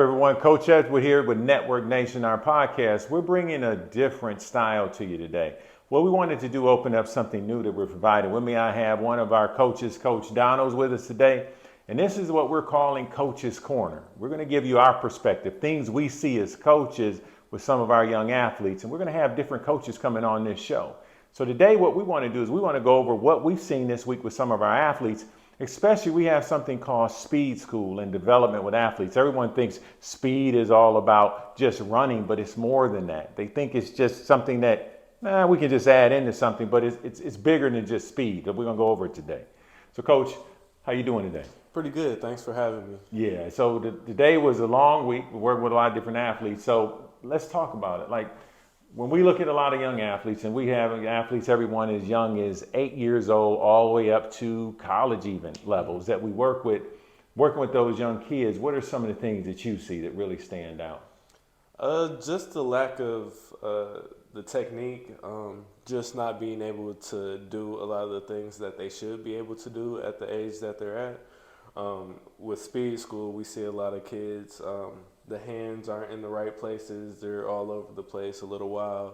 Everyone, Coach Edward here with Network Nation, our podcast. We're bringing a different style to you today. What we wanted to do, open up something new that we're providing. With me, I have one of our coaches, Coach Donald's with us today. And this is what we're calling Coach's Corner. We're going to give you our perspective, things we see as coaches with some of our young athletes. And we're going to have different coaches coming on this show. So today, what we want to do is we want to go over what we've seen this week with some of our athletes. Especially, we have something called speed school and development with athletes. Everyone thinks speed is all about just running, but it's more than that. They think it's just something that we can just add into something, but it's bigger than just speed. We're going to go over it today. So, Coach, how you doing today? Pretty good. Thanks for having me. Yeah, so today was a long week. We're working with a lot of different athletes. So let's talk about it. Like, when we look at a lot of young athletes, and we have athletes, everyone as young as 8 years old, all the way up to college even levels that we work with, working with those young kids, what are some of the things that you see that really stand out? Just the lack of the technique, just not being able to do a lot of the things that they should be able to do at the age that they're at. With speed school, we see a lot of kids, the hands aren't in the right places, they're all over the place a little wild,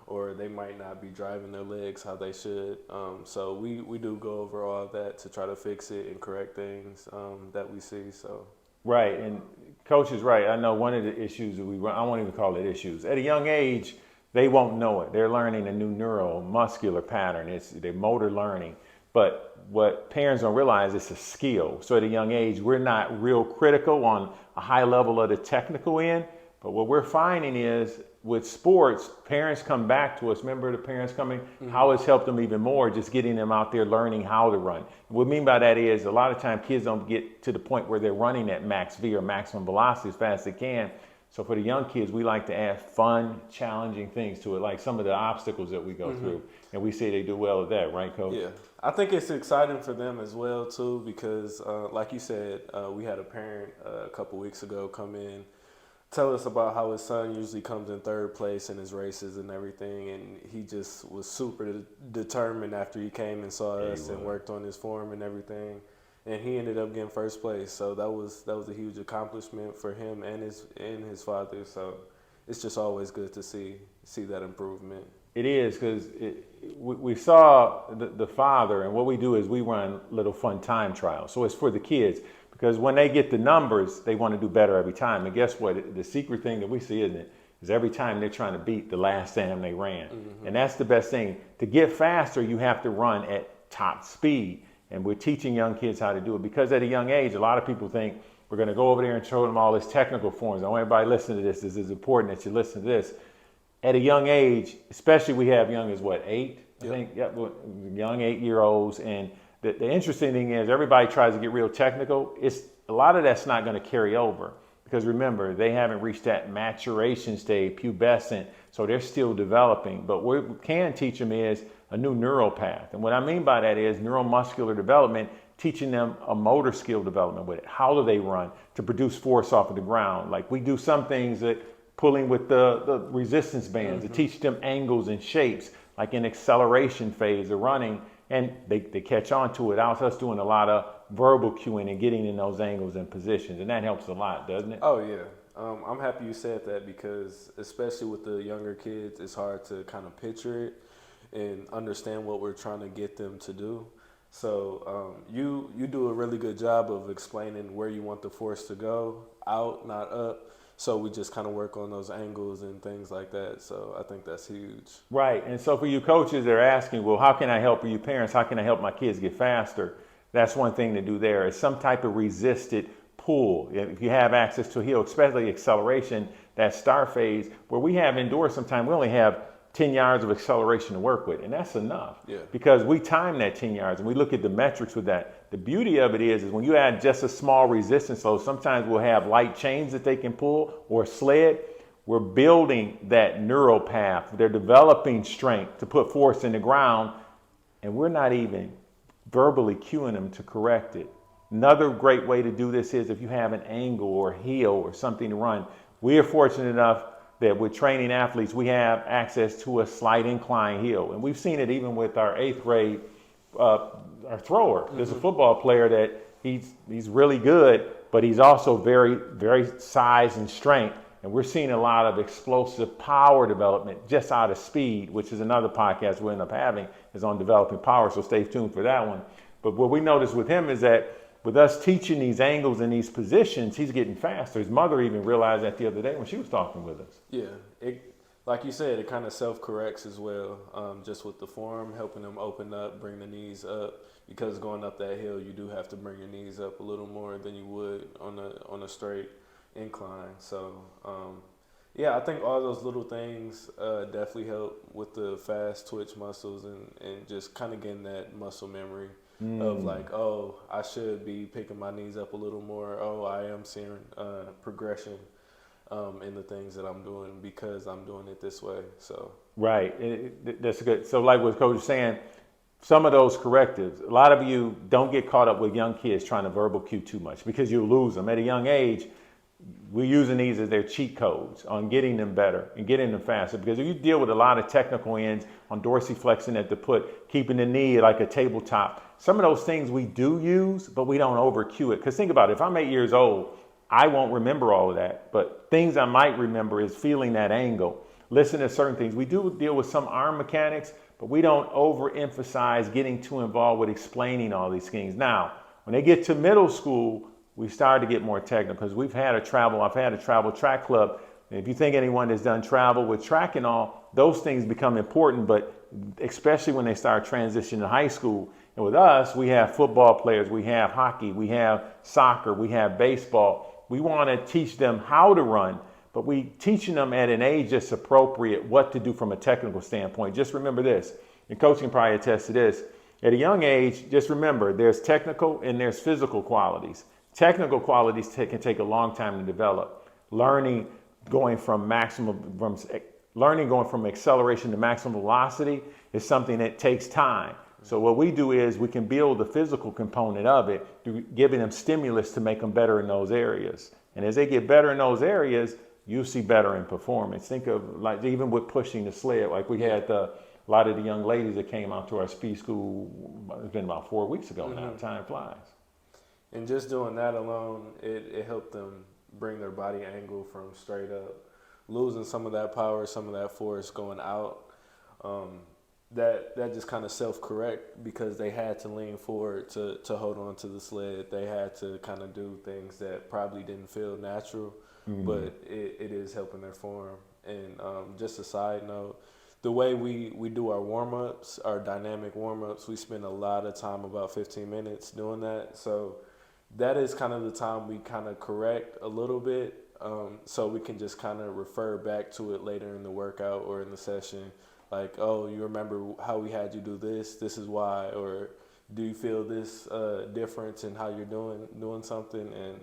or they might not be driving their legs how they should. So we do go over all of that to try to fix it and correct things that we see. So Right, and Coach is right. I know one of the issues that I won't even call it issues. At a young age, they won't know it. They're learning a new neuromuscular pattern. It's their motor learning. But what parents don't realize, it's a skill. So at a young age, we're not real critical on a high level of the technical end. But what we're finding is with sports, parents come back to us. Remember the parents coming? Mm-hmm. How it's helped them even more, just getting them out there learning how to run. What I mean by that is a lot of times kids don't get to the point where they're running at max V or maximum velocity as fast as they can. So for the young kids, we like to add fun, challenging things to it, like some of the obstacles that we go through. And we say they do well at that, right, Coach? yeah, I think it's exciting for them as well, too, because like you said, we had a parent a couple weeks ago come in, tell us about how his son usually comes in third place in his races and everything, and he just was super determined after he came and saw us and worked on his form and everything, and he ended up getting first place. So that was a huge accomplishment for him and his father. So it's just always good to see that improvement. It is, because we saw the father, and what we do is we run little fun time trials. So it's for the kids, because when they get the numbers, they want to do better every time. And guess what? The secret thing that we see, isn't it, is every time they're trying to beat the last time they ran. Mm-hmm. And that's the best thing. To get faster, you have to run at top speed. And we're teaching young kids how to do it, because at a young age, a lot of people think we're going to go over there and show them all this technical forms. I want everybody to listen to this. This is important that you listen to this. At a young age, especially we have young as what, 8? I think, young 8-year-olds. And the interesting thing is everybody tries to get real technical. A lot of that's not going to carry over, because remember, they haven't reached that maturation stage, pubescent, so they're still developing. But what we can teach them is a new neural path. And what I mean by that is neuromuscular development, teaching them a motor skill development with it. How do they run to produce force off of the ground? Like we do some things that pulling with the resistance bands to teach them angles and shapes, like in acceleration phase of running, and they catch on to it. Us doing a lot of verbal cueing and getting in those angles and positions, and that helps a lot, doesn't it? Oh, yeah. I'm happy you said that, because especially with the younger kids, it's hard to kind of picture it and understand what we're trying to get them to do. So you do a really good job of explaining where you want the force to go, out, not up. So we just kind of work on those angles and things like that. So I think that's huge. Right. And so for you coaches, they're asking, well, how can I help you parents? How can I help my kids get faster? That's one thing to do there, is some type of resisted pull. If you have access to a heel, especially acceleration, that start phase, where we have indoors sometimes, we only have 10 yards of acceleration to work with, and that's enough. Yeah. Because we time that 10 yards, and we look at the metrics with that. The beauty of it is when you add just a small resistance load, sometimes we'll have light chains that they can pull or sled. We're building that neural path. They're developing strength to put force in the ground, and we're not even verbally cueing them to correct it. Another great way to do this is if you have an angle or heel or something to run. We are fortunate enough that with training athletes, we have access to a slight incline heel. And we've seen it even with our 8th grade our thrower. There's a football player that he's really good, but he's also very, very size and strength. And we're seeing a lot of explosive power development just out of speed, which is another podcast we'll end up having, is on developing power. So stay tuned for that one. But what we noticed with him is that with us teaching these angles and these positions, he's getting faster. His mother even realized that the other day when she was talking with us. Yeah, like you said, it kind of self-corrects as well, just with the form, helping them open up, bring the knees up. Because going up that hill, you do have to bring your knees up a little more than you would on a straight incline. So, yeah, I think all those little things definitely help with the fast twitch muscles and just kind of getting that muscle memory of like, oh, I should be picking my knees up a little more. Oh, I am seeing progression in the things that I'm doing because I'm doing it this way. So right, that's good. So like what Coach is saying, some of those correctives, a lot of you don't get caught up with young kids trying to verbal cue too much because you'll lose them. At a young age, we're using these as their cheat codes on getting them better and getting them faster. Because if you deal with a lot of technical ends on dorsiflexing at the foot, keeping the knee like a tabletop, some of those things we do use, but we don't over cue it. Because think about it, if I'm 8 years old, I won't remember all of that. But things I might remember is feeling that angle, listen to certain things. We do deal with some arm mechanics, but we don't overemphasize getting too involved with explaining all these things. Now, when they get to middle school, we started to get more technical because I've had a travel track club. And if you think anyone that's done travel with track and all, those things become important, but especially when they start transitioning to high school. And with us, we have football players, we have hockey, we have soccer, we have baseball. We want to teach them how to run, but we teaching them at an age that's appropriate what to do from a technical standpoint. Just remember this, and Coach can probably attest to this. At a young age, just remember there's technical and there's physical qualities. Technical qualities can take a long time to develop. Learning going from acceleration to maximum velocity is something that takes time. So what we do is we can build the physical component of it through giving them stimulus to make them better in those areas. And as they get better in those areas, you see better in performance. Think of like even with pushing the sled, like we had a lot of the young ladies that came out to our speed school, it's been about 4 weeks ago now, time flies. And just doing that alone, it helped them bring their body angle from straight up, losing some of that power, some of that force going out. That just kind of self-correct because they had to lean forward to hold on to the sled. They had to kind of do things that probably didn't feel natural, but it is helping their form. And just a side note, the way we do our warm-ups, our dynamic warm-ups, we spend a lot of time, about 15 minutes doing that. So that is kind of the time we kind of correct a little bit, so we can just kind of refer back to it later in the workout or in the session. Like, oh, you remember how we had you do this? This is why. Or do you feel this difference in how you're doing something? And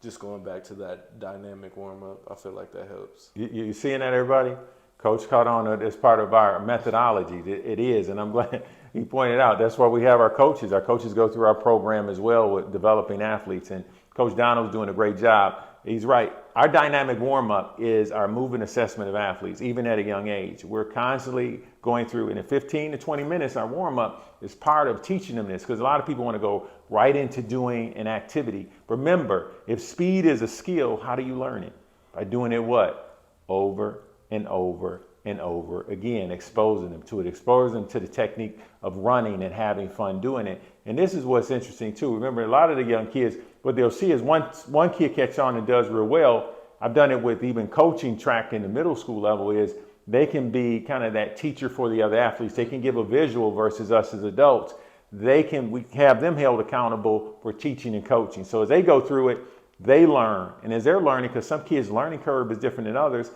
just going back to that dynamic warm-up, I feel like that helps. You seeing that, everybody? Coach caught on it as part of our methodology. It is, and I'm glad he pointed out. That's why we have our coaches. Our coaches go through our program as well with developing athletes, and Coach Donald's doing a great job. He's right. Our dynamic warm-up is our movement assessment of athletes, even at a young age. We're constantly going through, and in 15 to 20 minutes, our warm-up is part of teaching them this, because a lot of people want to go right into doing an activity. Remember, if speed is a skill, how do you learn it? By doing it what? Over and over and over again, exposing them to it, exposing them to the technique of running and having fun doing it. And this is what's interesting too. Remember, a lot of the young kids, what they'll see is one kid catch on and does real well. I've done it with even coaching track in the middle school level, is they can be kind of that teacher for the other athletes. They can give a visual versus us as adults. We have them held accountable for teaching and coaching. So as they go through it, they learn. And as they're learning, because some kids' learning curve is different than others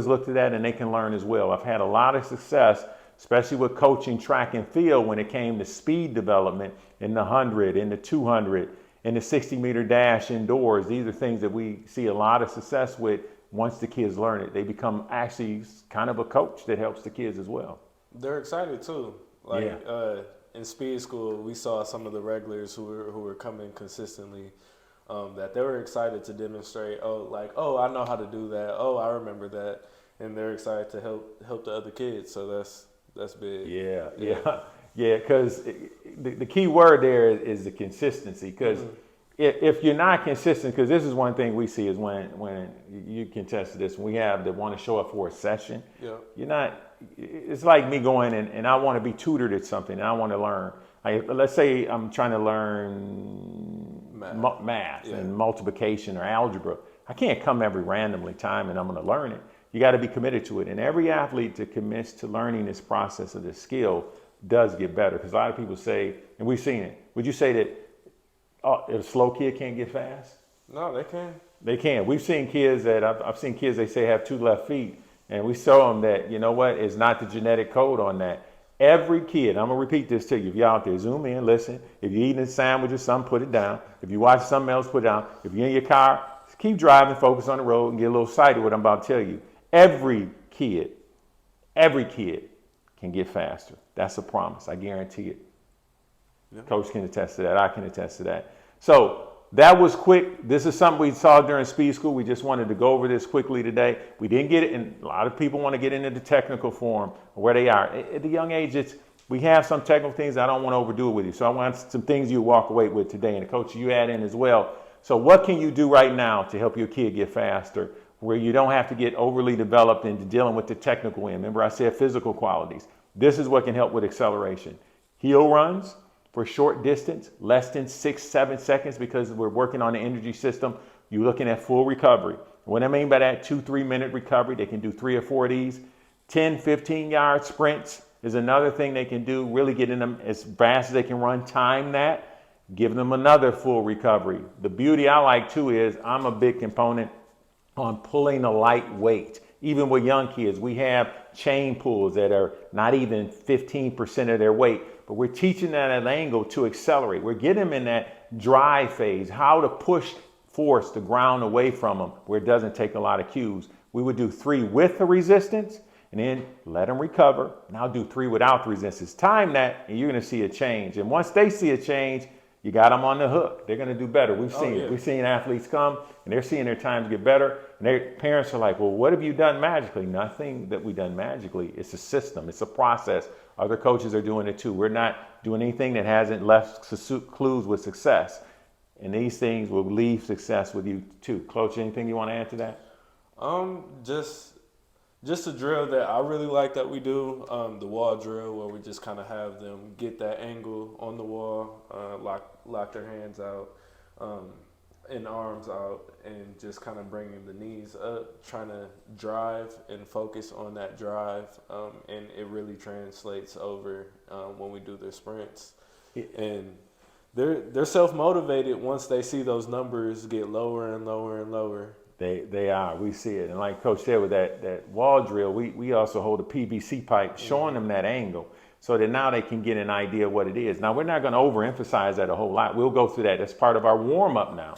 look to that and they can learn as well. I've had a lot of success, especially with coaching track and field when it came to speed development in the 100, in the 200, in the 60-meter dash indoors. These are things that we see a lot of success with once the kids learn it. They become actually kind of a coach that helps the kids as well. They're excited too. In speed school, we saw some of the regulars who were coming consistently, that they were excited to demonstrate, I know how to do that. Oh, I remember that. And they're excited to help the other kids. So that's big. Yeah, because the key word there is the consistency. Because if you're not consistent, because this is one thing we see is when you can test this, when we have that want to show up for a session, Yeah. you're not, it's like me going and I want to be tutored at something and I want to learn. Let's say I'm trying to learn math Yeah. and multiplication or algebra. I can't come every randomly time and I'm going to learn it. You got to be committed to it. And every athlete that commits to learning this process of this skill does get better. Because a lot of people say, and we've seen it, would you say that if a slow kid can't get fast? No, they can. They can. We've seen kids that I've seen kids they say have 2 left feet, and we show them that, you know what, it's not the genetic code on that. Every kid, I'm gonna repeat this to you. If you're out there, zoom in, listen. If you're eating a sandwich or something, put it down. If you watch something else, put it down. If you're in your car, keep driving, focus on the road, and get a little excited what I'm about to tell you. Every kid can get faster. That's a promise. I guarantee it. Yeah. Coach can attest to that. I can attest to that. So that was quick. This is something we saw during speed school. We just wanted to go over this quickly today. We didn't get it, and a lot of people want to get into the technical form where they are. At the young age, we have some technical things. I don't want to overdo it with you. So I want some things you walk away with today, and coach, you add in as well. So what can you do right now to help your kid get faster, where you don't have to get overly developed into dealing with the technical end? Remember I said physical qualities. This is what can help with acceleration. Heel runs for short distance, less than 6-7 seconds, because we're working on the energy system. You're looking at full recovery. What I mean by that, 2-3 minute recovery. They can do 3 or 4 of these. 10-15 yard sprints is another thing they can do, really getting them as fast as they can run, time that, giving them another full recovery. The beauty I like too is I'm a big component on pulling a light weight. Even with young kids, we have chain pulls that are not even 15% of their weight, but we're teaching them at an angle to accelerate. We're getting them in that drive phase, how to force the ground away from them where it doesn't take a lot of cues. We would do 3 with the resistance and then let them recover. Now do 3 without the resistance. Time that and you're gonna see a change. And once they see a change, you got them on the hook. They're gonna do better. We've seen it. We've seen athletes come and they're seeing their times get better. And their parents are like, well, what have you done magically? Nothing that we've done magically. It's a system, it's a process. Other coaches are doing it too. We're not doing anything that hasn't left clues with success. And these things will leave success with you too. Coach, anything you want to add to that? Just a drill that I really like that we do, the wall drill, where we just kind of have them get that angle on the wall, lock their hands out and arms out, and just kind of bringing the knees up, trying to drive and focus on that drive, and it really translates over when we do their sprints. And they're self-motivated once they see those numbers get lower and lower and lower. They are. We see it. And like Coach said with that wall drill, we also hold a PVC pipe showing them that angle so that now they can get an idea of what it is. Now, we're not going to overemphasize that a whole lot. We'll go through that. That's part of our warm-up now.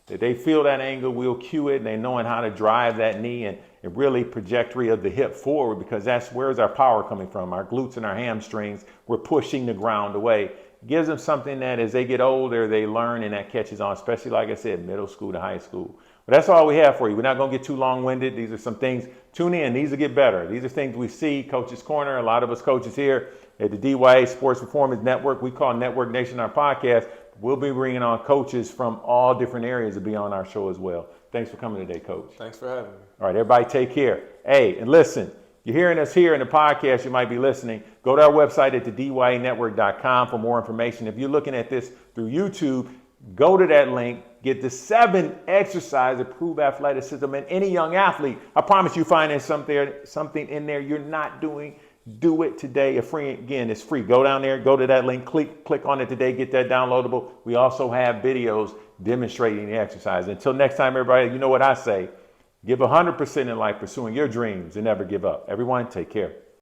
That they feel that angle, we'll cue it, and they knowing how to drive that knee and really trajectory of the hip forward, because that's where's our power coming from, our glutes and our hamstrings. We're pushing the ground away. It gives them something that as they get older, they learn, and that catches on, especially, like I said, middle school to high school. But that's all we have for you. We're not going to get too long-winded. These are some things. Tune in. These will get better. These are things we see. Coach's Corner, a lot of us coaches here at the DYA Sports Performance Network. We call Network Nation our podcast. We'll be bringing on coaches from all different areas to be on our show as well. Thanks for coming today, Coach. Thanks for having me. All right, everybody take care. Hey, and listen, you're hearing us here in the podcast. You might be listening. Go to our website at the DYANetwork.com for more information. If you're looking at this through YouTube, go to that link. Get the 7 exercises to prove athleticism in any young athlete. I promise you find something in there you're not doing. Do it today. Again, it's free. Go down there, go to that link, click on it today, get that downloadable. We also have videos demonstrating the exercise. Until next time, everybody, you know what I say. Give 100% in life pursuing your dreams and never give up. Everyone, take care.